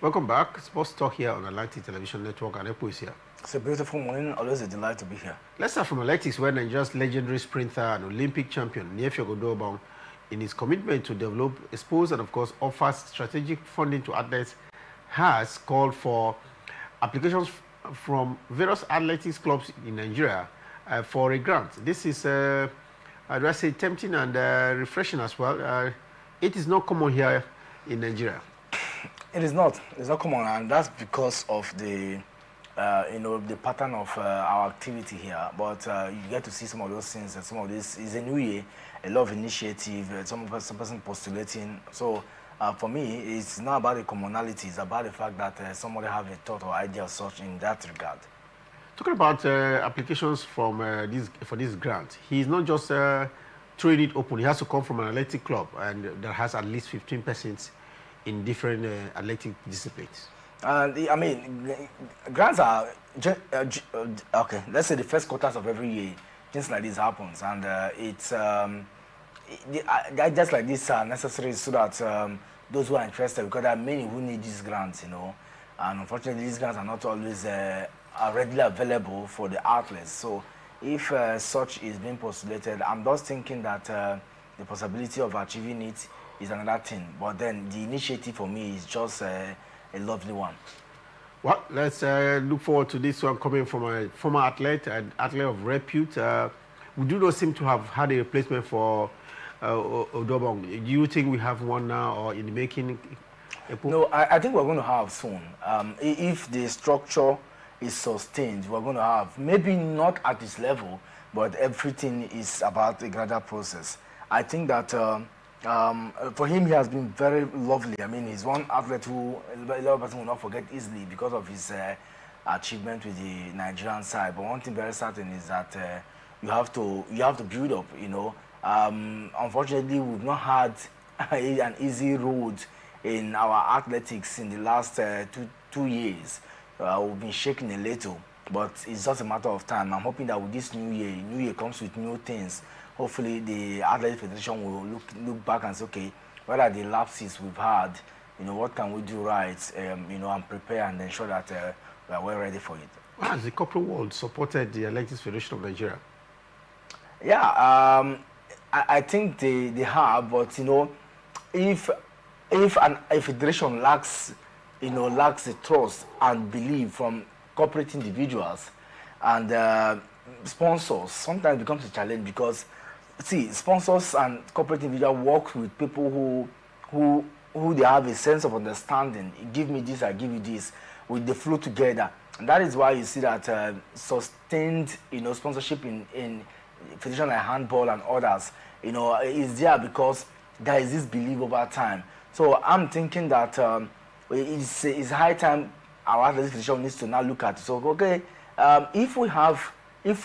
Welcome back. Sports Talk here on Atlantic Television Network, and Epo is here. It's a beautiful morning. Always a delight to be here. Let's start from athletics, where Nigeria's legendary sprinter and Olympic champion Nyefe Godobong, in his commitment to develop, expose, and of course offers strategic funding to athletes, has called for applications from various athletics clubs in Nigeria for a grant. This is, do I say, tempting and refreshing as well. It is not common here in Nigeria. It is not. It's not common, and that's because of the, the pattern of our activity here. But you get to see some of those things, and some of this is a new year, a lot of initiative, some person postulating. So for me, it's not about the commonality. It's about the fact that somebody have a thought or idea or such in that regard. Talking about applications from for this grant, he's not just throwing it open. He has to come from an athletic club, and that has at least 15% in different athletic disciplines. I mean, grants are okay. Let's say the first quarters of every year, things like this happens, and it's just like this are necessary so that those who are interested, because there are many who need these grants, and unfortunately, these grants are not always are readily available for the outlets. So, if such is being postulated, I'm just thinking that the possibility of achieving it is another thing, but then the initiative for me is just a lovely one. Well, let's look forward to this one coming from a former athlete, an athlete of repute. We do not seem to have had a replacement for Odobong. Do you think we have one now or in the making? No, I think we're going to have soon. If the structure is sustained, we're going to have, maybe not at this level, but everything is about a gradual process. I think that for him, he has been very lovely. I mean, he's one athlete who a lot of people will not forget easily because of his achievement with the Nigerian side. But one thing very certain is that you have to build up. Unfortunately, we've not had an easy road in our athletics in the last two years. We've been shaking a little, but it's just a matter of time. I'm hoping that with this new year comes with new things. Hopefully, the Athletic Federation will look back and say, okay, what are the lapses we've had? What can we do right? And prepare and ensure that we are well ready for it. Has the corporate world supported the Athletics Federation of Nigeria? Yeah, I think they have, but if a federation lacks the trust and belief from corporate individuals and sponsors, sometimes it becomes a challenge because, see, sponsors and corporate individuals work with people who they have a sense of understanding. Give me this, I give you this, with the flow together. And that is why you see that sustained, sponsorship in federation like handball and others, is there because there is this belief over time. So I'm thinking that it's high time our athletic federation needs to now look at it. So, okay, if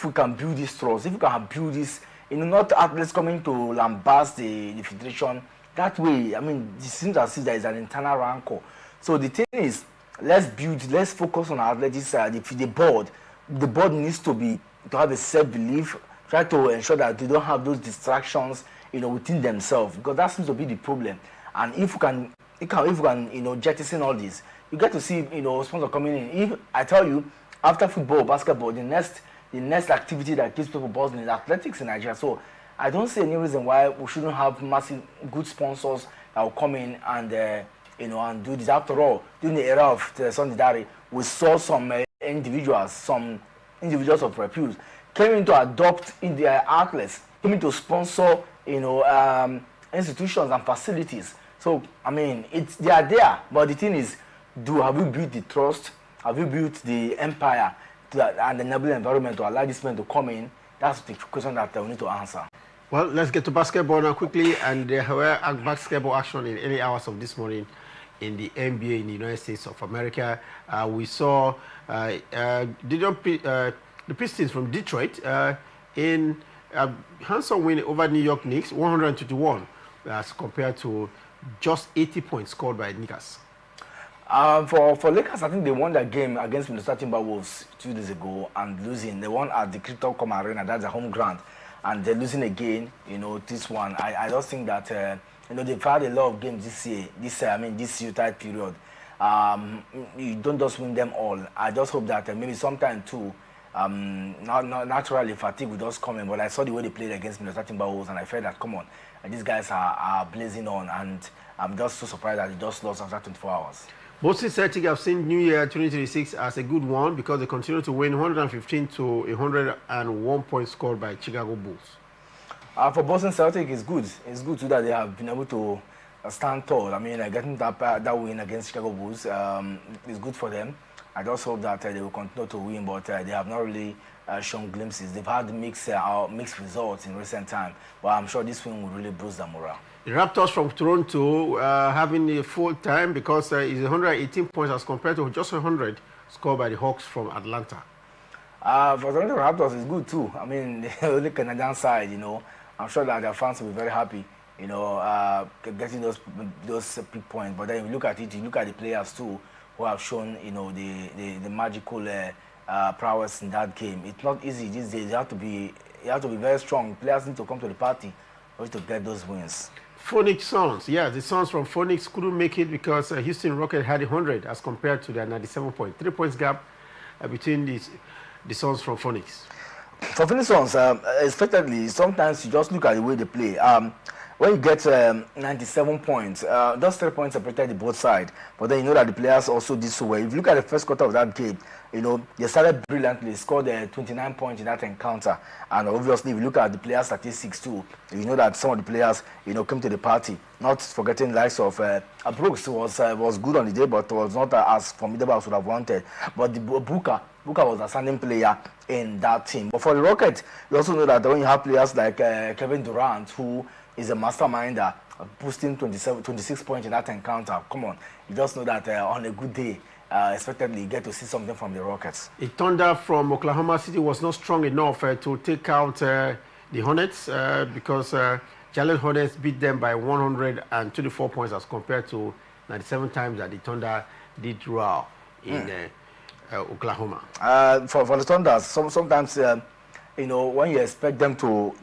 we can build this trust, if we can build this, not athletes coming to lambast the federation, that way, I mean, it seems as if there is an internal rancor. So the thing is, let's focus on athletics, the board. The board needs to have a self-belief, try to ensure that they don't have those distractions, within themselves, because that seems to be the problem. And if we can, jettison all this, you get to see, sponsors coming in. If I tell you, after football, basketball, the next activity that keeps people buzzing is athletics in Nigeria. So I don't see any reason why we shouldn't have massive good sponsors that will come in and and do this. After all, during the era of Sondidari, we saw some individuals of repute came in to adopt in their outlets, came in to sponsor institutions and facilities. So I mean, they are there, but the thing is, have we built the trust? Have we built the empire and the enabling environment to allow this man to come in? That's the question that we need to answer. Well, let's get to basketball now quickly. And there were basketball action in early hours of this morning in the NBA in the United States of America. We saw the Pistons from Detroit in a handsome win over New York Knicks, 121, as compared to just 80 points scored by Knicks. For Lakers, I think they won that game against Minnesota Timberwolves 2 days ago and losing. They won at the Crypto.com Arena, that's a home ground, and they're losing again. This one, I just think that they've had a lot of games this year. This Utah period, you don't just win them all. I just hope that maybe sometime too, naturally fatigue will just come in. But I saw the way they played against Minnesota Timberwolves, and I felt that, come on, these guys are blazing on, and I'm just so surprised that they just lost after 24 hours. Boston Celtics have seen New Year 2026 as a good one because they continue to win 115 to 101 points scored by Chicago Bulls. For Boston Celtics, it's good. It's good too that they have been able to stand tall. I mean, getting that win against Chicago Bulls is good for them. I just hope that they will continue to win, but they have not really shown glimpses. They've had mixed results in recent time, but I'm sure this win will really boost their morale. The Raptors from Toronto having a full time because it's 118 points as compared to just 100 scored by the Hawks from Atlanta. For Toronto Raptors, it's good too. I mean, the only Canadian side, I'm sure that their fans will be very happy, getting those big points. But then if you look at it, you look at the players too who have shown, the magical prowess in that game. It's not easy these days. You have to be very strong. Players need to come to the party for you to get those wins. Phoenix Suns, yeah, the Suns from Phoenix couldn't make it because Houston Rockets had 100 as compared to their 97 point. 3 points gap between the Suns from Phoenix. For Phoenix Suns, expectedly, sometimes you just look at the way they play. When you get 97 points, those 3 points separated the both sides. But then you know that the players also did so well. If you look at the first quarter of that game, they started brilliantly, scored 29 points in that encounter. And obviously, if you look at the player statistics too, you know that some of the players, came to the party. Not forgetting the likes of Brooks was good on the day, but was not as formidable as would have wanted. But Booker was a standing player in that team. But for the Rockets, you also know that when you have players like Kevin Durant, who is a masterminder, boosting 26 points in that encounter. Come on, you just know that on a good day, expectedly you get to see something from the Rockets. The Thunder from Oklahoma City was not strong enough to take out the Hornets because Charlotte Hornets beat them by 124 points as compared to 97 times that the Thunder did raw in Oklahoma. For the Thunder, sometimes when you expect them to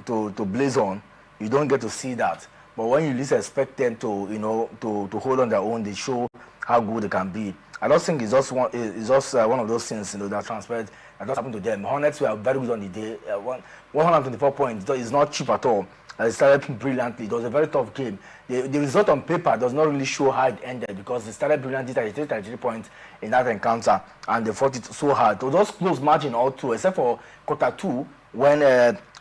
blaze on, you don't get to see that. But when you least expect them to hold on their own, they show how good they can be. I don't think it's just one of those things that transpired that just happened to them. Hornets were very good on the day. 124 points is not cheap at all. They started brilliantly. It was a very tough game. The result on paper does not really show how it ended because they started brilliantly, 33 points in that encounter, and they fought it so hard. It was just close margin all through, except for quarter two when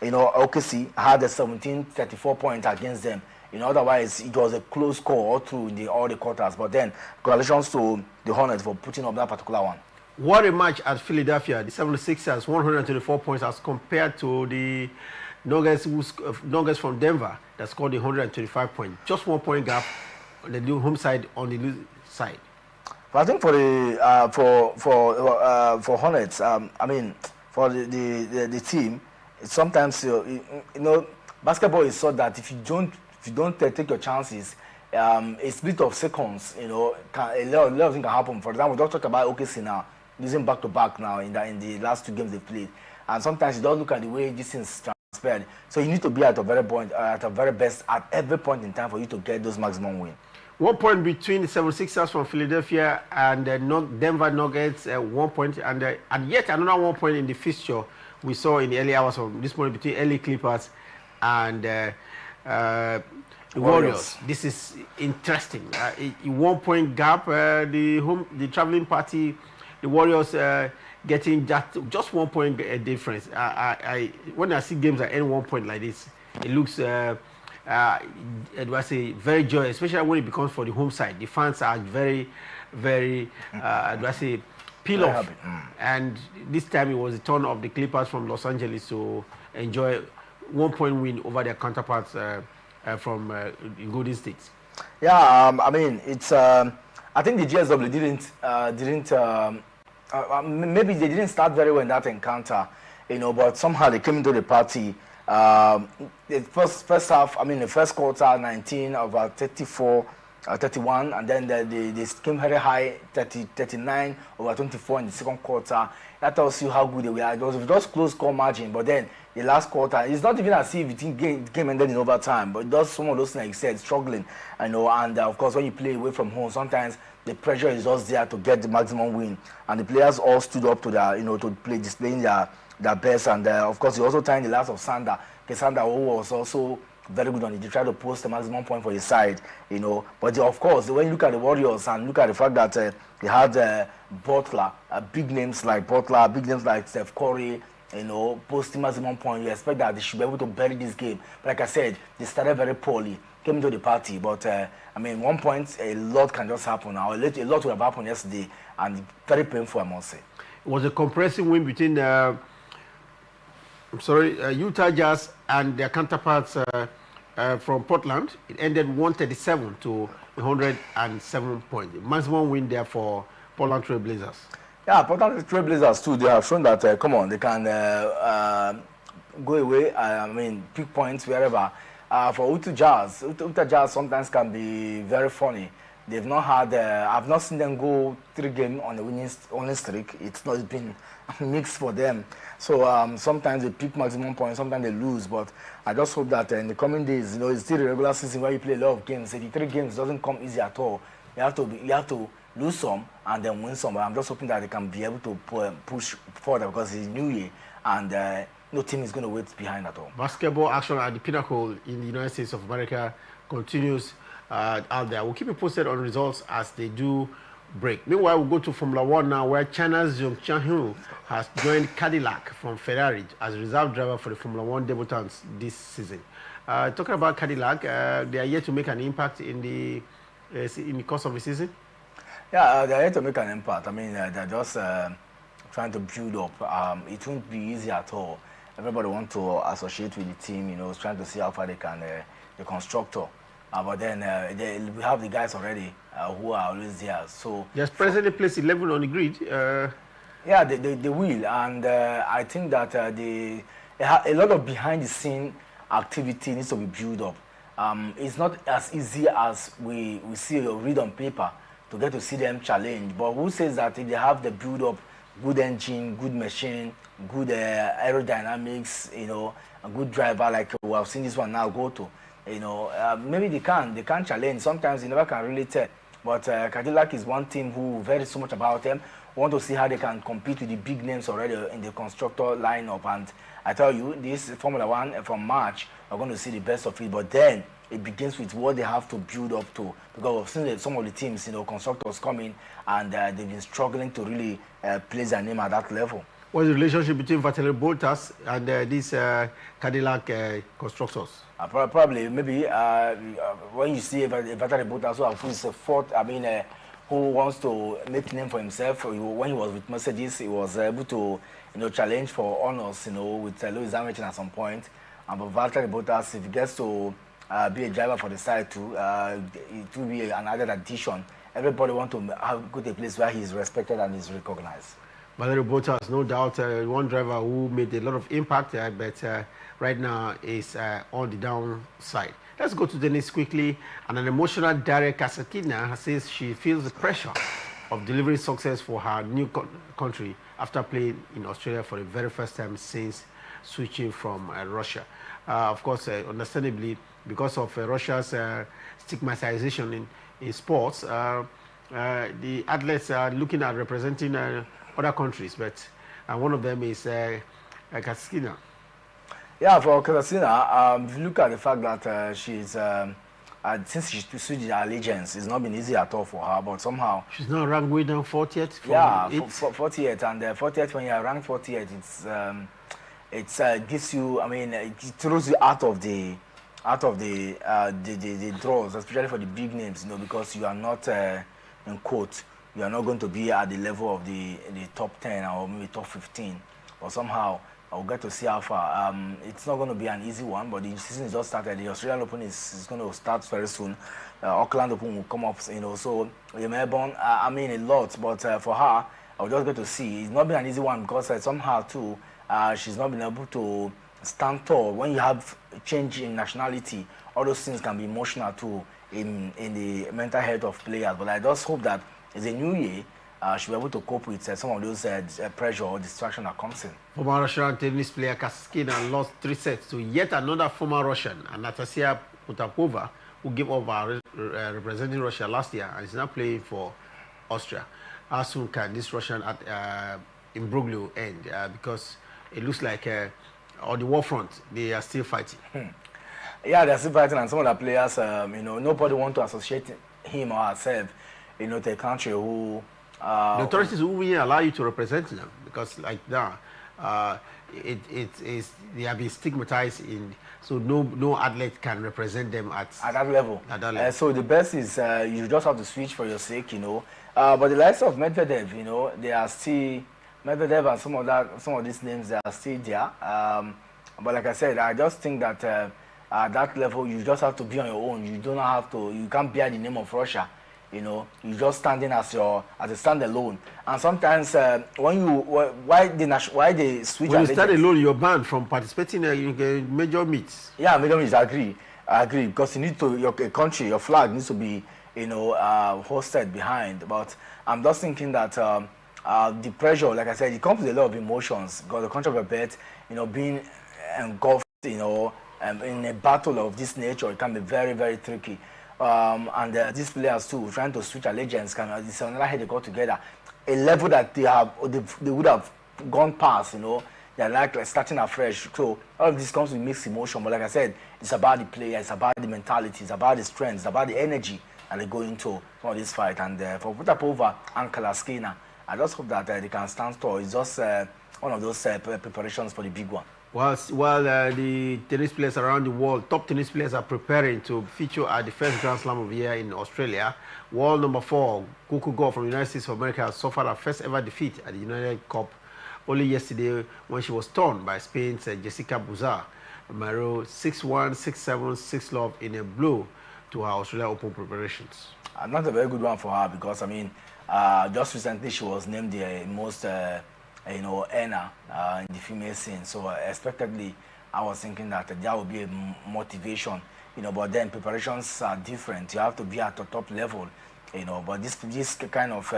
OKC had a 17-34 points against them. Otherwise it was a close score all through all the quarters. But then congratulations to the Hornets for putting up that particular one. What a match at Philadelphia. The 76ers 124 points as compared to the Nuggets from Denver that scored 125 points. Just 1 point gap on the home side, on the losing side. But I think for the for Hornets, for the team, sometimes basketball is so that if you don't take your chances, a split of seconds, a lot of things can happen. For example, we don't talk about OKC now, losing back to back now in the last 2 games they played, and sometimes you don't look at the way this things transferred. So you need to be at a very best at every point in time for you to get those maximum wins. 1 point between the 76ers from Philadelphia and Denver Nuggets, 1 point, and yet another 1 point in the fixture we saw in the early hours of this morning between LA Clippers and the Warriors. This is interesting. A 1 point gap. The traveling party, the Warriors getting just 1 point difference. When I see games that end 1 point like this, it looks. It was a very joy, especially when it becomes for the home side. The fans are very, very, peel off. And this time it was the turn of the Clippers from Los Angeles to enjoy 1 point win over their counterparts from Golden State. Yeah, it's. I think the GSW didn't. Maybe they didn't start very well in that encounter, but somehow they came into the party. The first half, the first quarter, 19 over 34, 31, and then they came very high, 39 over 24 in the second quarter. That tells you how good they were. It was just close score margin, but then the last quarter, it's not even as if the game ended in overtime, but just some of those things, like you said, struggling, and of course when you play away from home, sometimes the pressure is just there to get the maximum win, and the players all stood up to their, to play, displaying their best. And of course, he also tied the last of Sander, Sander, who was also very good on it. He tried to post the maximum point for his side, But of course, when you look at the Warriors and look at the fact that they had Butler, big names like Butler, big names like Steph Curry, posting maximum point, you expect that they should be able to bury this game. But like I said, they started very poorly, came into the party. But, 1 point, a lot can just happen now. A lot would have happened yesterday, and very painful, I must say. It was a compressive win between Utah Jazz and their counterparts from Portland. It ended 137 to 107 points. Maximum win there for Portland Trail Blazers. Yeah, Portland Trail Blazers too. They have shown that come on, they can go away. Pick points wherever. For Utah Jazz sometimes can be very funny. They've not had. I've not seen them go 3 games on a winning streak. It's not been mixed for them. So sometimes they pick maximum points, sometimes they lose. But I just hope that in the coming days, it's still a regular season where you play a lot of games. 83 games doesn't come easy at all. You have to lose some and then win some. But I'm just hoping that they can be able to push further, because it's New Year and no team is going to wait behind at all. Basketball action at the pinnacle in the United States of America continues out there. We'll keep you posted on results as they do break. Meanwhile, we'll go to Formula One now, where China's Zhong Qianhu has joined Cadillac from Ferrari as reserve driver for the Formula One debutants this season. Talking about Cadillac, they are yet to make an impact in the course of the season. Yeah, they are yet to make an impact. They're just trying to build up. It won't be easy at all. Everybody wants to associate with the team, trying to see how far they can, the constructor. But then we have the guys already who are always there. So just presently placed 11 on the grid. Yeah, they will, and I think that a lot of behind-the-scene activity needs to be built up. It's not as easy as we see or read on paper to get to see them challenge. But who says that if they have the build-up, good engine, good machine, good aerodynamics, a good driver like we have seen this one now go to, maybe they can challenge. Sometimes you never can really tell. But Cadillac is one team who very so much about them. Want to see how they can compete with the big names already in the constructor lineup. And I tell you, this Formula One from March, we're going to see the best of it. But then it begins with what they have to build up to. Because we've seen that some of the teams, constructors coming, and they've been struggling to really place their name at that level. What's the relationship between Valtteri Bottas and these Cadillac constructors? Probably, maybe when you see Valtteri Bottas, who is a fourth, who wants to make a name for himself. When he was with Mercedes, he was able to, challenge for honors, with Lewis Hamilton at some point. But Valtteri Bottas, if he gets to be a driver for the side too, it will be an added addition. Everybody wants to go to a place where he is respected and is recognized. Valtteri Bottas, no doubt, one driver who made a lot of impact, but right now is on the downside. Let's go to Dennis quickly. And an emotional Daria Kasatkina says she feels the pressure of delivering success for her new country after playing in Australia for the very first time since switching from Russia. Of course, understandably, because of Russia's stigmatization in sports, the athletes are looking at representing other countries, but one of them is Kasatkina. Yeah, for Kasatkina, if you look at the fact that she's, since she switched her allegiance, it's not been easy at all for her, but somehow... She's now ranked way down 40th? Yeah, 40th, and 40th, when you are ranked 40th, it gives you, it throws you out of the draws, especially for the big names, because you are not, in quote, you are not going to be at the level of the top 10 or maybe top 15, or somehow I'll get to see how far. It's not going to be an easy one, but the season is just started. The Australian Open is going to start very soon. Auckland Open will come up, so Melbourne, a lot, but for her, I'll just get to see. It's not been an easy one because somehow too, she's not been able to stand tall. When you have a change in nationality, all those things can be emotional too in the mental health of players. But I just hope that it's a new year. She'll be able to cope with some of those pressure or distraction that comes in. Former Russian tennis player Kasatkina lost 3 sets to yet another former Russian, Anastasia Potapova, who gave over representing Russia last year and is now playing for Austria. How soon can this Russian imbroglio end? Because it looks like on the war front they are still fighting. Yeah, they're still fighting, and some of the players, nobody want to associate him or herself, to a country who. The authorities will even allow you to represent them because, like now, it is they have been stigmatized in, so no athlete can represent them at that level. At that level. So the best is you just have to switch for your sake, But the likes of Medvedev, they are still Medvedev and some of these names they are still there. But like I said, I just think that at that level you just have to be on your own. You don't have to. You can't bear the name of Russia. You just standing as a standalone. And sometimes why they switch. When you stand alone, you're banned from participating in major meets. Yeah, major meets. I agree because you need to your country, your flag needs to be hosted behind. But I'm just thinking that the pressure, like I said, it comes with a lot of emotions. Because the country of a bet, being engulfed, in a battle of this nature, it can be very, very tricky. And these players too, trying to switch allegiance, it's another head they got together. A level that they would have gone past, they're like starting afresh. So all of this comes with mixed emotion. But like I said, it's about the player, it's about the mentality, it's about the strength, it's about the energy that they go into for this fight. And for Potapova and Kalaskina, I just hope that they can stand tall. It's just one of those preparations for the big one. While the tennis players around the world, top tennis players are preparing to feature at the first Grand Slam of the year in Australia, world number 4, Coco Gauff from the United States of America, suffered her first ever defeat at the United Cup only yesterday when she was torn by Spain's Jessica Buzar Maro 6-1, 6-7, 6-love in a blow to her Australia Open preparations. Not a very good one for her because, just recently she was named the most earner in the female scene. So expectedly, I was thinking that there would be a motivation, but then preparations are different. You have to be at the top level, but this kind of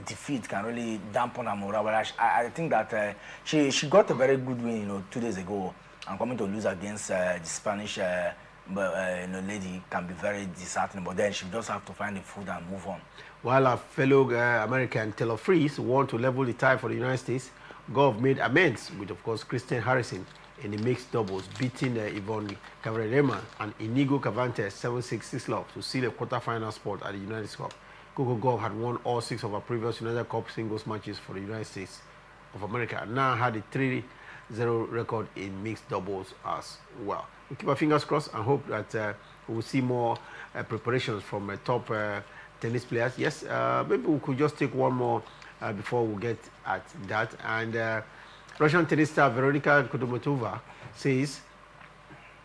defeat can really dampen her morale. But I think that she got a very good win, 2 days ago, and coming to lose against the Spanish lady can be very disheartening. But then she does have to find the food and move on. While our fellow American Taylor Fritz won to level the tie for the United States, Gauff made amends with, of course, Kristen Harrison in the mixed doubles, beating Yvonne Cabrera and Inigo Cavantes 7-6, 6-love to seal a quarterfinal spot at the United States Cup. Coco Gauff had won all 6 of her previous United Cup singles matches for the United States of America and now had a 3-0 record in mixed doubles as well. We keep our fingers crossed and hope that we will see more preparations from top tennis players. Yes, maybe we could just take one more before we get at that. And Russian tennis star Veronika Kudermetova says,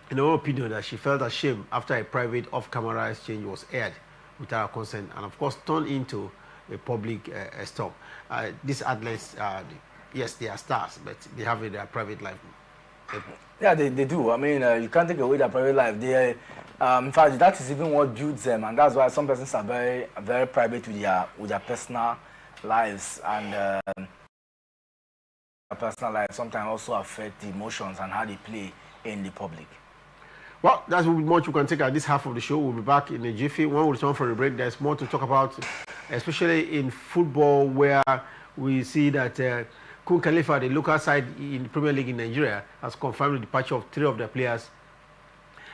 in her opinion, that she felt ashamed after a private off-camera exchange was aired without her consent and, of course, turned into a public storm. These athletes, yes, they are stars, but they have their private life. Yeah, they do. You can't take away their private life. They, in fact, that is even what builds them, and that's why some persons are very, very private with their personal lives, and their personal life sometimes also affect the emotions and how they play in the public. Well, that's much we can take at this half of the show. We'll be back in a jiffy. When we return for the break, there's more to talk about, especially in football, where we see that Kun Khalifa, the local side in the Premier League in Nigeria, has confirmed the departure of 3 of their players.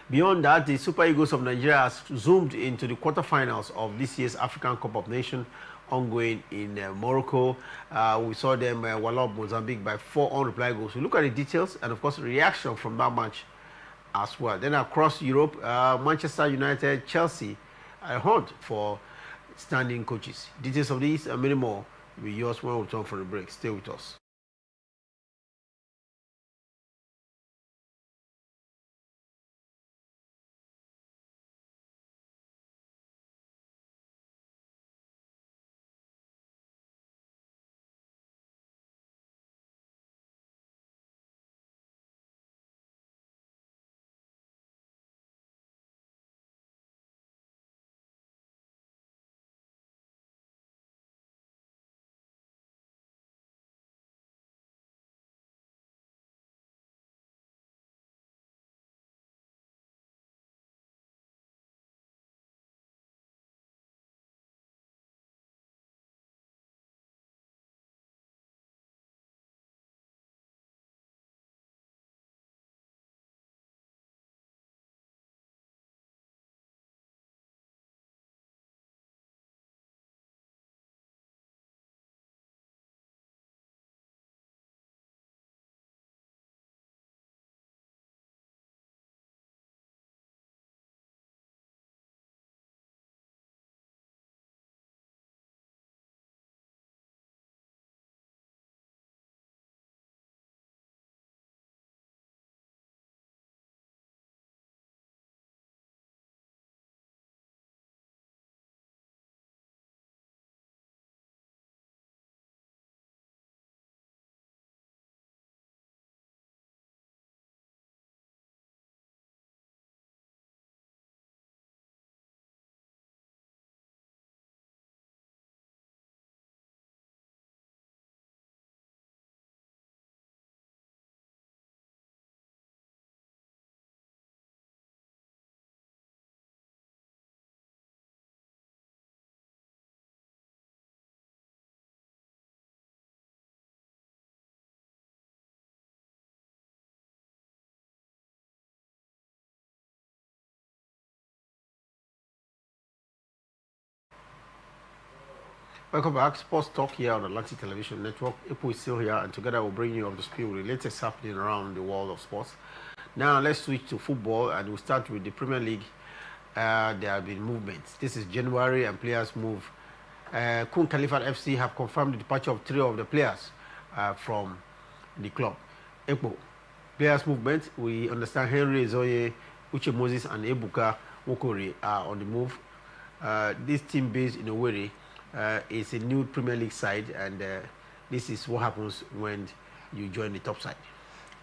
Beyond that, the Super Eagles of Nigeria has zoomed into the quarterfinals of this year's African Cup of Nations ongoing in Morocco. We saw them wallop Mozambique by 4 unreplied goals. We look at the details and, of course, the reaction from that match as well. Then across Europe, Manchester United, Chelsea are hunt for standing coaches. Details of these and many more will be yours when we return for the break. Stay with us. Welcome back. Sports Talk here on Atlantic Television Network. Ipo is still here, and together we'll bring you up to speed with the latest happening around the world of sports. Now, let's switch to football, and we'll start with the Premier League. There have been movements. This is January, and players move. Kun Khalifat FC have confirmed the departure of 3 of the players from the club. Ipo, players movement. We understand Henry Ezoye, Uche Moses, and Ebuka Wokori are on the move. This team based in Owerri is a new Premier League side, and this is what happens when you join the top side.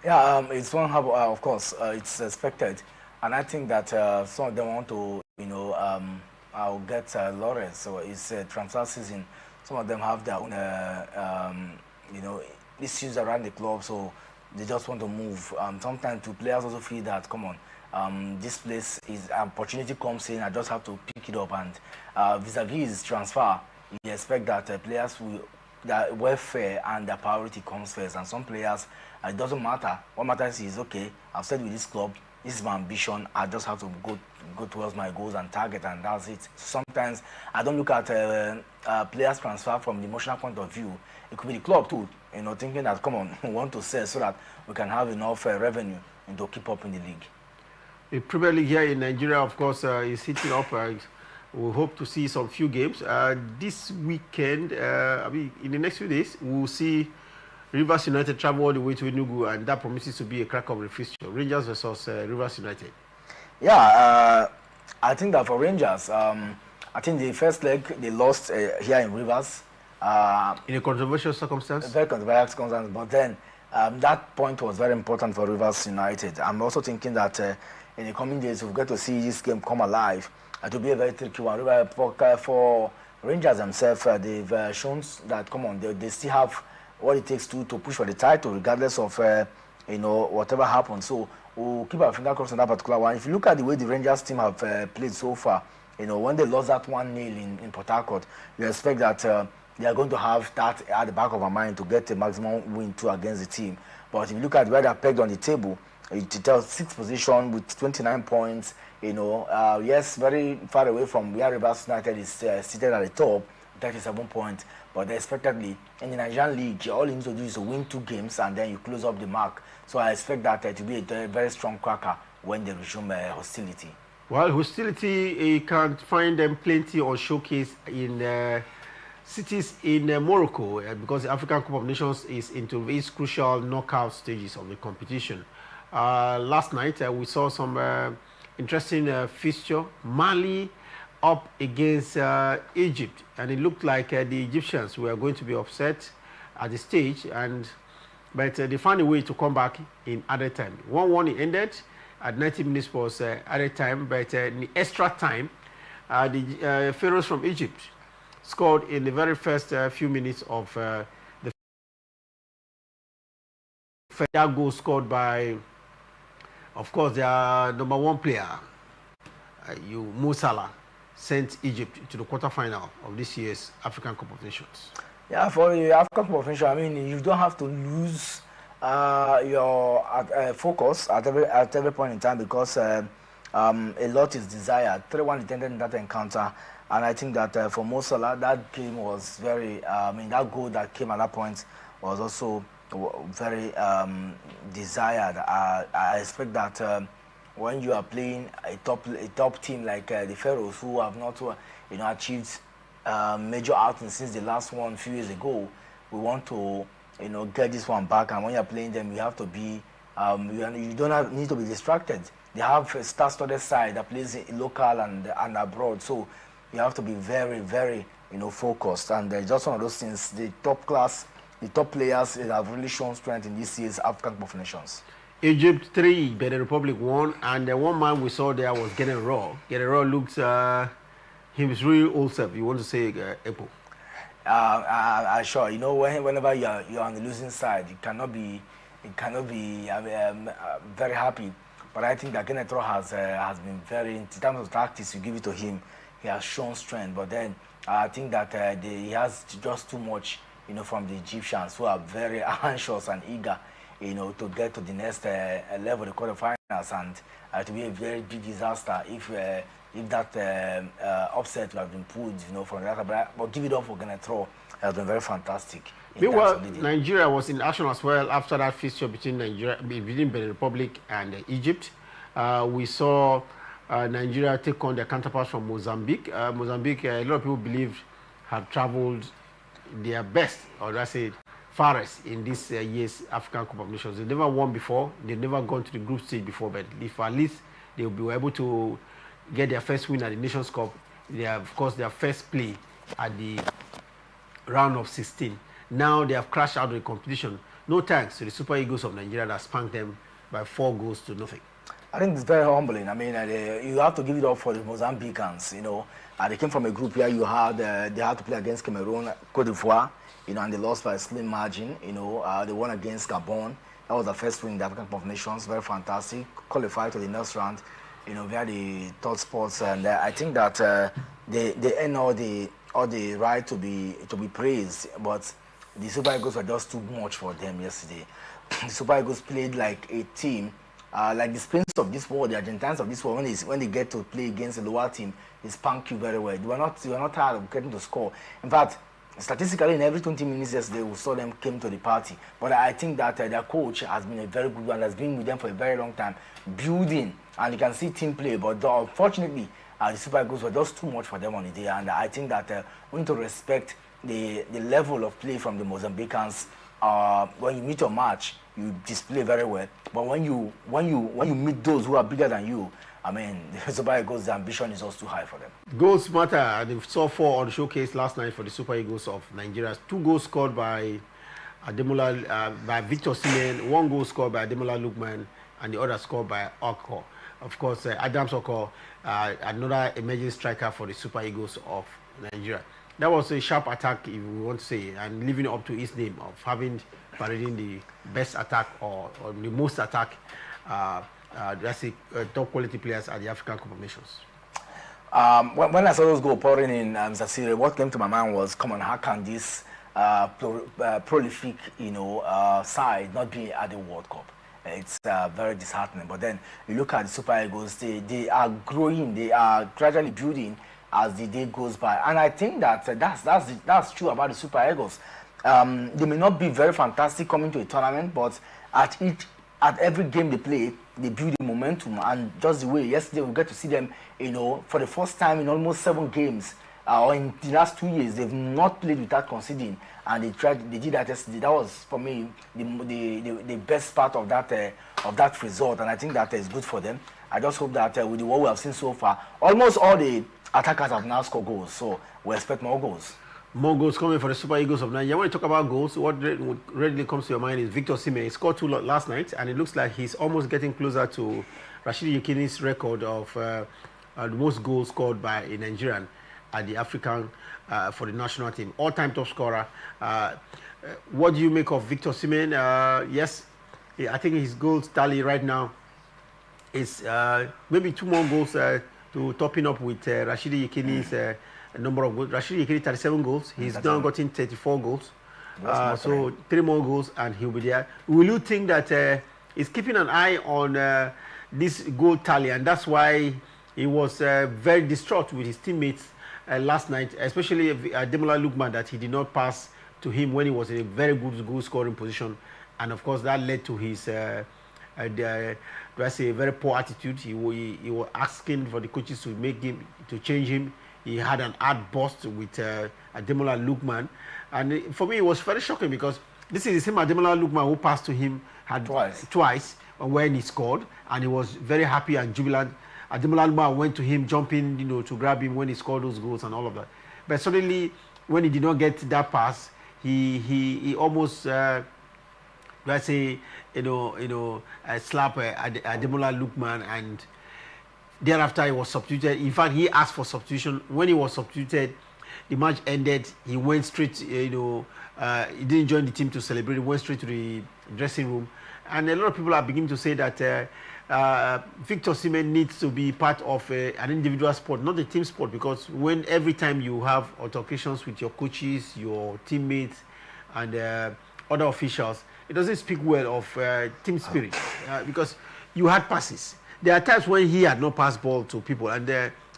Yeah, it's one of course, it's expected, and I think that some of them want to, I'll get Lawrence. So it's transfer season. Some of them have their own, issues around the club, so they just want to move. Sometimes the players also feel that, come on, this place is opportunity comes in, I just have to pick it up. And vis-a-vis transfer, you expect that players will, their welfare and their priority comes first. And some players, it doesn't matter. What matters is, okay, I've stayed with this club, this is my ambition, I just have to go towards my goals and target, and that's it. Sometimes I don't look at players transfer from the emotional point of view. It could be the club too, thinking that, come on, we want to sell so that we can have enough revenue and to keep up in the league. The Premier League here in Nigeria, of course, is heating up. We hope to see some few games. This weekend, in the next few days, we'll see Rivers United travel all the way to Enugu, and that promises to be a crack of the fixture. Rangers versus Rivers United. Yeah, I think that for Rangers, I think the first leg they lost here in Rivers. In a controversial circumstance? Very controversial circumstance, but then that point was very important for Rivers United. I'm also thinking that in the coming days, we'll get to see this game come alive. It will be a very tricky one. For Rangers themselves, they've shown that, come on, they still have what it takes to push for the title, regardless of whatever happens. So we'll keep our finger crossed on that particular one. If you look at the way the Rangers team have played so far, when they lost that 1-0 in Port Harcourt, you expect that they are going to have that at the back of our mind to get a maximum win too against the team. But if you look at where they're pegged on the table, it tells 6th position with 29 points. Yes, very far away from where Rivers United is seated at the top, 37 points. But expectedly, in the Nigerian League, all you need to do is to win 2 games and then you close up the mark. So I expect that to be a very strong cracker when they resume hostility. Well, hostility, you can find them plenty on showcase in cities in Morocco, because the African Cup of Nations is into these crucial knockout stages of the competition. Last night, we saw some interesting fixture. Mali up against Egypt, and it looked like the Egyptians were going to be upset at the stage, but they found a way to come back in added time. 1-1 it ended at 90 minutes was added time, but in the extra time, the Pharaohs from Egypt scored in the very first few minutes of the that goal scored by, of course, their number 1 player, Mo Salah, sent Egypt to the quarterfinal of this year's African Cup of Nations. Yeah, for the African Cup of Nations, I mean, you don't have to lose your focus at every point in time, because a lot is desired. 3-1 attended in that encounter, and I think that for Mo Salah, that game was very, that goal that came at that point was also very desired. I expect that when you are playing a top team like the Pharaohs, who have not achieved major outings since the last one a few years ago, we want to get this one back. And when you're playing them, you have to be you don't need to be distracted. They have a star-studded side that plays local and abroad, so you have to be very, very focused. And just one of those things, the top players have really shown strength in this year's African Cup of Nations. Egypt 3, Benin Republic 1, and the one man we saw there was General. General looks his real old self. You want to say Apple? Sure. Whenever you're on the losing side, you cannot be very happy. But I think that Genetro has been very, in terms of tactics, you give it to him, he has shown strength. But then I think that he has just too much, from the Egyptians, who are very anxious and eager, to get to the next level, the quarterfinals, and to be a very big disaster if if that upset would have been pulled, from that. But give it up for Ghana throw. It has been very fantastic. Meanwhile, Nigeria was in action as well after that fixture between Benin Republic and Egypt. We saw Nigeria take on their counterparts from Mozambique. Mozambique, a lot of people believe, have traveled their best, or let's say farthest, in this year's African Cup of Nations. They never won before. They've never gone to the group stage before, but if at least they will be able to get their first win at the Nations Cup, they have, of course, their first play at the round of 16. Now they have crashed out of the competition. No thanks to the Super Eagles of Nigeria that spanked them by 4-0. I think it's very humbling. I mean, you have to give it up for the Mozambicans. They came from a group where they had to play against Cameroon, Cote d'Ivoire, and they lost by a slim margin. They won against Gabon. That was the first win in the African Cup of Nations. Very fantastic. Qualified to the next round. Via the third spots, and I think that they earn all the right to be praised, but the Super Eagles were just too much for them yesterday. The Super Eagles played like a team, like the Spains of this world, the Argentines of this world. When they get to play against a lower team, they spank you very well. They were not tired of getting to score. In fact, statistically, in every 20 minutes yesterday, we saw them came to the party. But I think that their coach has been a very good one, has been with them for a very long time, building, and you can see team play. But unfortunately, the Super Eagles were just too much for them on the day, and I think that we need to respect the level of play from the Mozambicans. When you meet your match, you display very well. But when you meet those who are bigger than you, I mean, the Super Eagles, the ambition is also too high for them. Goals matter. They saw 4 on the showcase last night for the Super Eagles of Nigeria. 2 goals scored by by Victor Osimhen, 1 goal scored by Ademola Lookman, and the other scored by Oko. Of course, Adams Oko, another emerging striker for the Super Eagles of Nigeria. That was a sharp attack, if we want to say, and living up to his name of parading the best attack or the most attack. That's top quality players at the African Cup of Nations. When I saw those goals pouring in Zasire, what came to my mind was, come on, how can this prolific, side not be at the World Cup? It's very disheartening. But then you look at the Super Eagles, they are growing, they are gradually building as the day goes by, and I think that that's true about the Super Eagles. They may not be very fantastic coming to a tournament, but at every game they play, they build the momentum, and just the way yesterday we get to see them, for the first time in almost 7 games, or in the last 2 years, they've not played without conceding, and they did that yesterday. That was, for me, the best part of that result, and I think that is good for them. I just hope that with what we have seen so far, almost all the attackers have now scored goals, so we expect more goals. More goals coming for the Super Eagles of Nigeria. When you talk about goals, what readily comes to your mind is Victor Osimhen. He scored 2 last night, and it looks like he's almost getting closer to Rashidi Yekini's record of the most goals scored by a Nigerian at the African for the national team. All-time top scorer. What do you make of Victor Osimhen? Yes, I think his goals tally right now is maybe 2 more goals to topping up with Rashidi Yekini's number of goals. Rashidi Yekini 37 goals. He's now gotten 34 goals. So 3 more goals and he'll be there. Will you think that he's keeping an eye on this goal tally, and that's why he was very distraught with his teammates last night, especially Ademola Lookman, that he did not pass to him when he was in a very good goal scoring position, and of course that led to his that's a very poor attitude. He was asking for the coaches to change him. He had an outburst with Ademola Lookman, and for me it was very shocking because this is the same Ademola Lookman who passed to him twice when he scored, and he was very happy and jubilant. Ademola Lookman went to him, jumping, to grab him when he scored those goals and all of that. But suddenly, when he did not get that pass, he almost let's say slap Ademola Lookman, and thereafter he was substituted. In fact, he asked for substitution. When he was substituted, the match ended. He went straight, he didn't join the team to celebrate. He went straight to the dressing room, and a lot of people are beginning to say that Victor Osimhen needs to be part of an individual sport, not a team sport, because every time you have altercations with your coaches, your teammates, and other officials, it doesn't speak well of team spirit because you had passes. There are times when he had no pass ball to people, and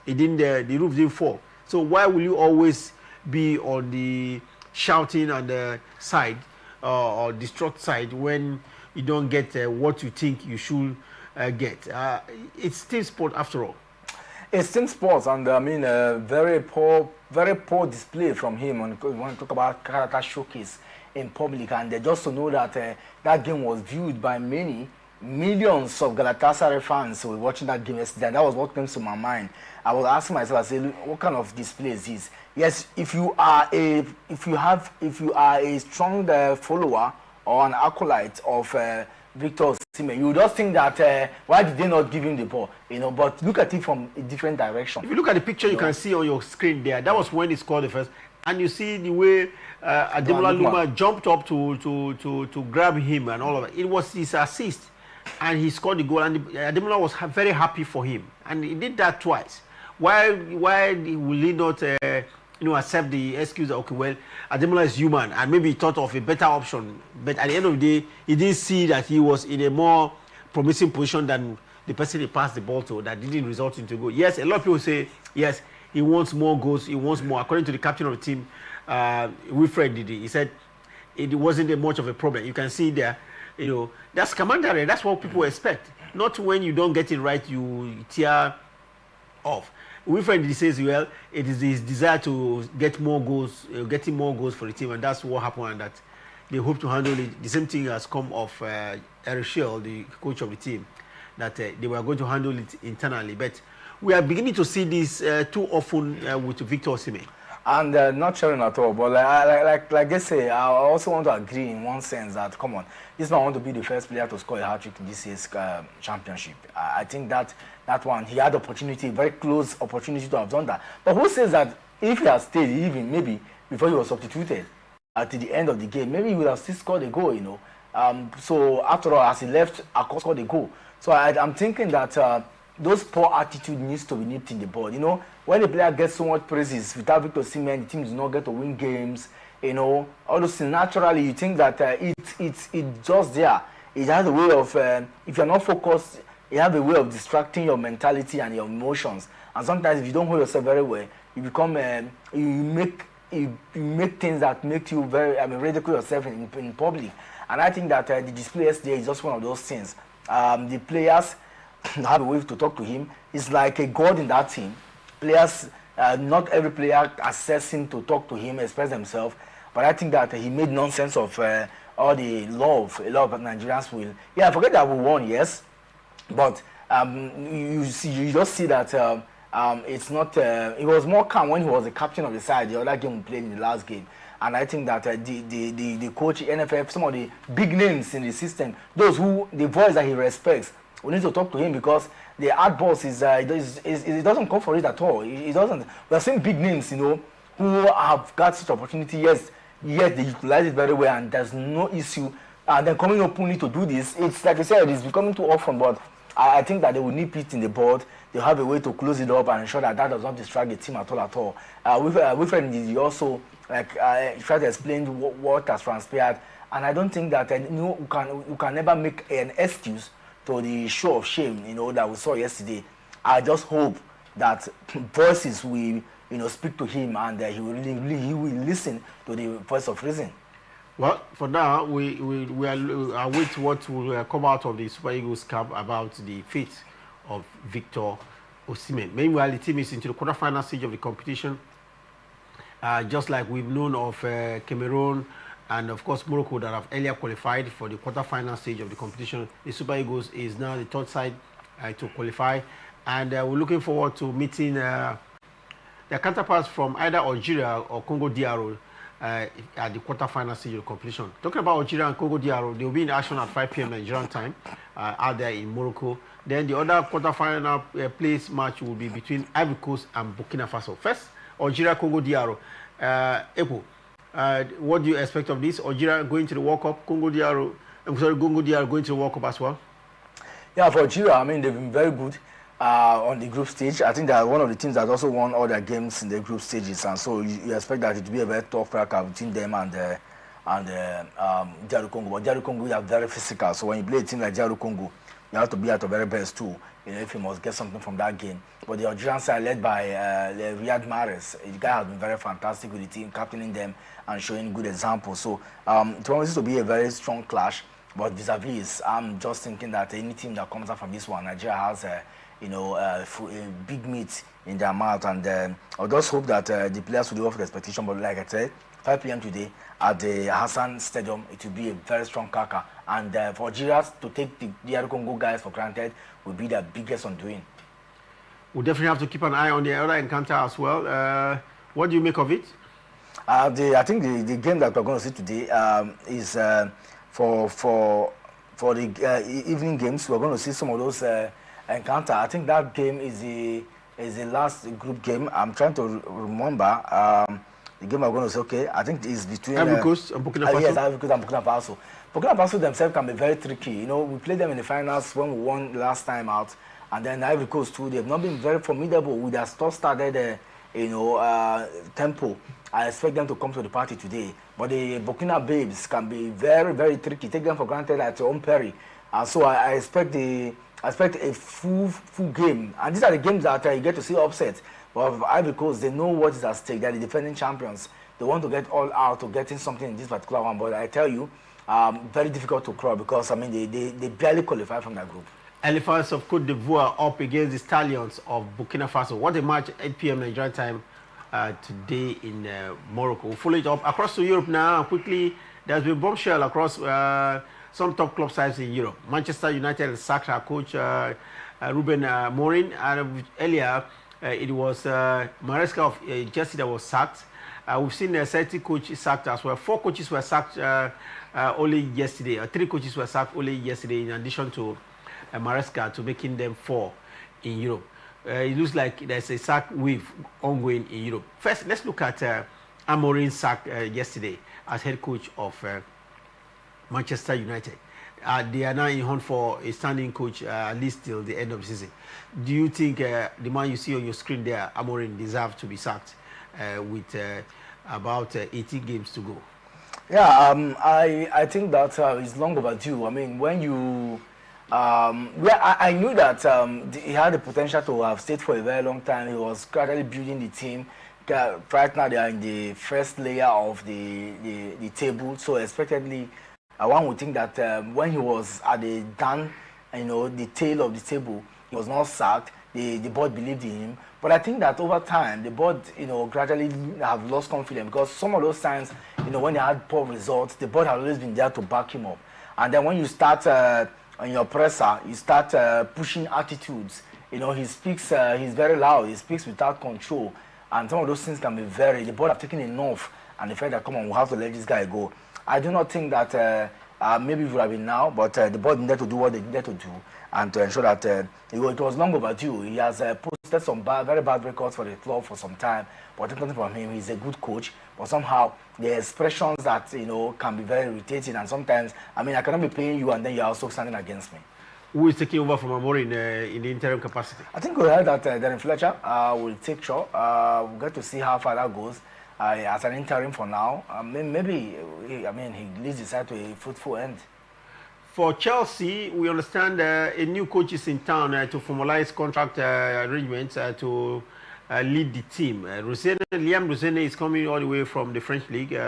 the roof didn't fall. So why will you always be on the shouting on the side or distraught side when you don't get what you think you should get? It's team sport after all. It's team sports, and I mean, very poor display from him when we talk about character showcase in public. And just to know that that game was viewed by millions of Galatasaray fans who were watching that game yesterday, and that was what came to my mind. I was asking myself, I said, what kind of display is this? Yes, if you are a strong follower or an acolyte of Victor Osimhen, you just think that why did they not give him the ball? But look at it from a different direction. If you look at the picture, you can see on your screen there. That was when he scored the first, and you see the way Ademola Luma jumped up to grab him and all of it. It was his assist, and he scored the goal. And Ademola was very happy for him, and he did that twice. Why will he not accept the excuse that, okay, well, Ademola is human and maybe he thought of a better option, but at the end of the day he didn't see that he was in a more promising position than the person he passed the ball to that didn't result into a goal. Yes, a lot of people say yes, he wants more goals, he wants more. According to the captain of the team, Wilfred Didi, he said it wasn't much of a problem. You can see there, that's commander. That's what people expect. Not when you don't get it right, you tear off. Wilfred says, well, it is his desire to get more goals, getting more goals for the team, and that's what happened, and that they hope to handle it. The same thing has come of Eric Schell, the coach of the team, that they were going to handle it internally. But we are beginning to see this too often with Victor Osimhen. And not sharing at all, but like I say, I also want to agree in one sense that, come on, this man want to be the first player to score a hat-trick in this year's championship. I think that one, he had opportunity, very close opportunity to have done that. But who says that if he had stayed, even maybe before he was substituted at the end of the game, maybe he would have still scored a goal, So after all, as he left, Akko scored a goal. So I'm thinking that those poor attitude needs to be nipped in the bud. When the player gets so much praises without Victor Osimhen, the team does not get to win games. All those things. Naturally, you think that it's just there. It has a way of if you're not focused, it has a way of distracting your mentality and your emotions. And sometimes, if you don't hold yourself very well, you become you make things that make you ridicule yourself in public. And I think that the display yesterday is just one of those things. The players have a way to talk to him. It's like a god in that team. Players, not every player accepts him to talk to him, express themselves. But I think that he made nonsense of all the love a lot of Nigerians will. Yeah, I forget that we won, yes, but you just see that it's not. It was more calm when he was the captain of the side. The other game we played in the last game. And I think that the coach, NFF, some of the big names in the system, the voice that he respects, we need to talk to him, because the hard boss it doesn't come for it at all. It doesn't. We are seeing big names, who have got such opportunity. Yes, they utilize it very well, and there's no issue. And then coming openly to do this, it's like I said, it's becoming too often. But I think that they will nip it in the bud. They have a way to close it up and ensure that does not distract the team at all. Wilfred Ndidi also try to explain what has transpired, and I don't think that you can never make an excuse to the show of shame that we saw yesterday. I just hope that voices will speak to him, and he will listen to the voice of reason. Well, for now, we await what will come out of the Super Eagles camp about the fate of Victor Osimhen. Meanwhile, the team is into the quarterfinal stage of the competition. Just like we've known of Cameroon and of course Morocco that have earlier qualified for the quarterfinal stage of the competition, the Super Eagles is now the third side to qualify, and we're looking forward to meeting their counterparts from either Algeria or Congo DR at the quarterfinal stage of the competition. Talking about Algeria and Congo DR, they will be in action at 5 p.m. Nigerian time out there in Morocco. Then the other quarterfinal place match will be between Ivory Coast and Burkina Faso. First, Algeria, Congo DR. Epo, what do you expect of this? Algeria going to the World Cup, Congo DR going to the World Cup as well? Yeah, for Algeria, I mean, they've been very good on the group stage. I think they're one of the teams that also won all their games in the group stages, and so you expect that it to be a very tough cracker between them and DR Congo. But DR Congo, they are very physical, so when you play a team like DR Congo, you have to be at the very best too. If you must get something from that game. But the Algerian side, led by Riyad Mahrez, the guy has been very fantastic with the team, captaining them and showing good examples. So it promises to be a very strong clash. But vis-a-vis, I'm just thinking that any team that comes out from this one, Nigeria has a big meat in their mouth, and I just hope that the players will live up to the expectation. But like I said, 5 p.m. today at the Hassan Stadium, it will be a very strong cracker. And for Algeria to take the DR Congo guys for granted will be their biggest undoing. We'll definitely have to keep an eye on the other encounter as well. What do you make of it? I think the game that we're going to see today is for the evening games. We're going to see some of those encounter. I think that game is the last group game. I'm trying to remember the game I'm going to say. Okay, I think it's between Ivory Coast and Burkina Faso. Yes, Ivory Coast and Burkina Faso. Burkina Faso themselves can be very tricky. We played them in the finals when we won last time out, and then Ivory Coast too. They've not been very formidable with their started tempo. I expect them to come to the party today, but the Burkina babes can be very, very tricky. Take them for granted at your own peril, and so I expect a full game. And these are the games that you get to see upset. But Ivory Coast, they know what is at stake. They're the defending champions. They want to get all out to getting something in this particular one. But I tell you, very difficult to crawl because they barely qualify from that group. Elephants of Cote d'Ivoire up against the Stallions of Burkina Faso. What a match, 8 p.m. Nigerian time today in Morocco. We'll follow it up across to Europe now. Quickly, there's been bombshell across some top club sides in Europe. Manchester United has sacked our coach Ruben Amorim, and earlier it was Maresca of Chelsea that was sacked. We've seen the Celtic coach sacked as well. 4 coaches were sacked only yesterday. 3 coaches were sacked only yesterday, in addition to Maresca, to making them 4 in Europe. It looks like there's a sack wave ongoing in Europe. First, let's look at Amorim's sack yesterday as head coach of Manchester United. They are now in hunt for a standing coach at least till the end of the season. Do you think the man you see on your screen there, Amorim, deserves to be sacked with about 18 games to go? Yeah, I think that is long overdue. I mean, when you I knew that he had the potential to have stayed for a very long time. He was gradually building the team. Right now, they are in the first layer of the table, so expectedly, one would think that when he was at the the tail of the table, he was not sacked. The board believed in him, but I think that over time, the board, gradually have lost confidence because some of those times, when they had poor results, the board had always been there to back him up, and then when you start on your presser, you start pushing attitudes. He speaks, he's very loud, he speaks without control, and some of those things can be the board have taken enough, and the fact that, come on, we'll have to let this guy go. I do not think that maybe it would have been now, but the board needed to do what they needed to do, and to ensure that it was long overdue. He has posted some very bad records for the club for some time, but nothing from him. He's a good coach, but somehow the expressions that can be very irritating, and sometimes, I cannot be paying you and then you're also standing against me. Who is taking over from Amorim in the interim capacity? I think we heard that Darren Fletcher will take shot. We'll get to see how far that goes as an interim for now. Maybe he leads the side to a fruitful end. For Chelsea, we understand a new coach is in town to formalize contract arrangements to lead the team. Liam Rosene is coming all the way from the French league,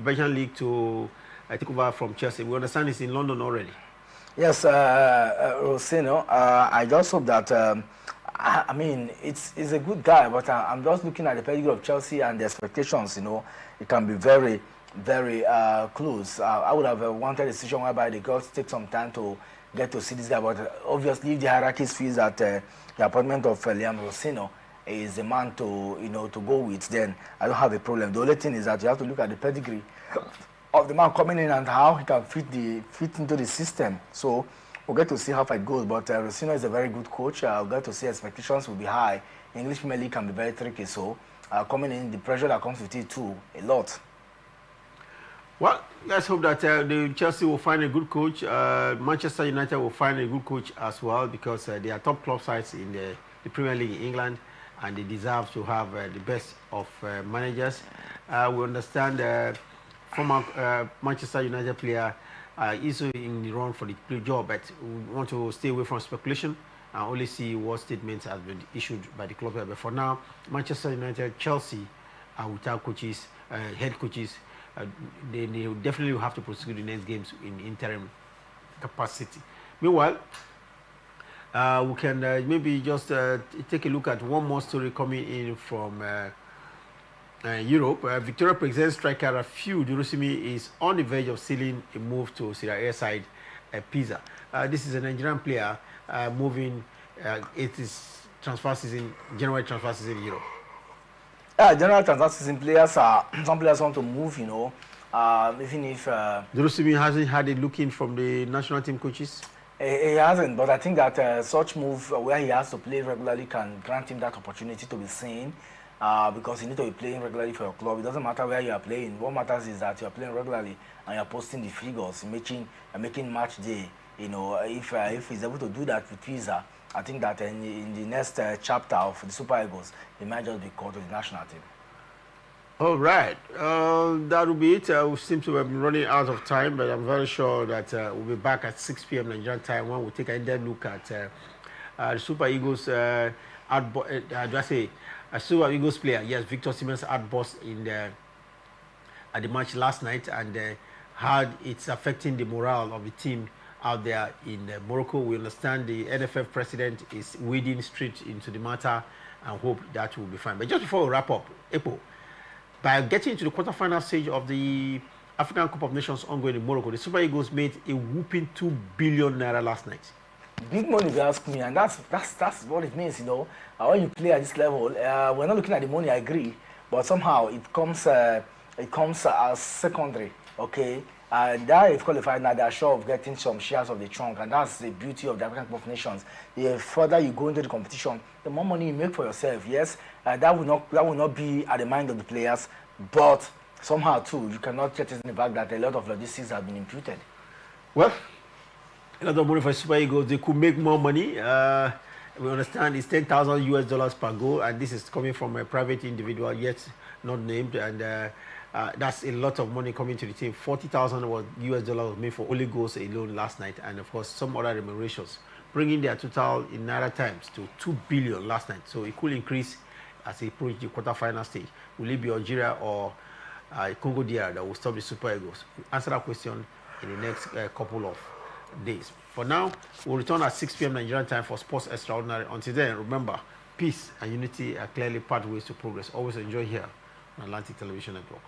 Belgian league, to take over from Chelsea. We understand he's in London already. Yes, Rosene. I just hope that. It's a good guy, but I'm just looking at the pedigree of Chelsea and the expectations. It can be very, very close. I would have wanted a situation whereby the girls take some time to get to see this guy, but obviously, if the hierarchies feels that the appointment of Liam Rosene is the man to go with, then I don't have a problem. The only thing is that you have to look at the pedigree of the man coming in and how he can fit into the system. So we'll get to see how it goes. But Rosene is a very good coach. We'll get to see expectations will be high. English Premier League can be very tricky. So coming in, the pressure that comes with it too, a lot. Well, let's hope that the Chelsea will find a good coach. Manchester United will find a good coach as well, because they are top club sides in the Premier League in England, and they deserve to have the best of managers. We understand former Manchester United player is in the run for the job, but we want to stay away from speculation and only see what statements have been issued by the club. But for now, Manchester United, Chelsea are without coaches, head coaches. They definitely will have to prosecute the next games in interim capacity. Meanwhile, we can maybe just take a look at one more story coming in from Europe. Victoria Plzen striker Rafiu Durusimi is on the verge of sealing a move to Serie A side Pisa. This is a Nigerian player moving. It is transfer season, January transfer season in Europe. General transfer season players are some players want to move, you know. Even if Durusimi hasn't had a look in from the national team coaches. He hasn't, but I think that such move where he has to play regularly can grant him that opportunity to be seen. Because you need to be playing regularly for your club. It doesn't matter where you are playing. What matters is that you are playing regularly and you are posting the figures, making match day. You know, if he's able to do that with Pisa, I think that in the next chapter of the Super Eagles, he might just be called to the national team. All right, that will be it. We seem to have been running out of time, but I'm very sure that we'll be back at 6 p.m. Nigerian time when we take a in-depth look at the Super Eagles. Do I say? A Super Eagles player, yes, Victor Siemens outburst at the match last night, and how it's affecting the morale of the team out there in Morocco. We understand the NFF president is wading straight into the matter and hope that will be fine. But just before we wrap up, Epo, by getting into the quarterfinal stage of the African Cup of Nations ongoing in Morocco, the Super Eagles made a whooping 2 billion naira last night. Big money, if you ask me, and that's what it means, you know. When you play at this level, we're not looking at the money, I agree, but somehow it comes as secondary, okay? That if qualified now, they're sure of getting some shares of the trunk, and that's the beauty of the African Cup of Nations. The further you go into the competition, the more money you make for yourself. Yes, that will not be at the mind of the players, but somehow too, you cannot get it in the back that a lot of logistics have been imputed. Well, a lot of money for Super Eagles. They could make more money. We understand it's $10,000 per goal, and this is coming from a private individual, yet not named, and that's a lot of money coming to the team. $40,000 was made for only goals alone last night, and of course some other remunerations, bringing their total in naira times to 2 billion last night. So it could increase as they approach the quarterfinal stage. Will it be Algeria or Congo DR that will stop the Super Eagles? We'll answer that question in the next couple of days. For now, we'll return at 6 p.m. Nigerian time for Sports Extraordinary. Until then, remember, peace and unity are clearly pathways to progress. Always enjoy here on Atlantic Television Network.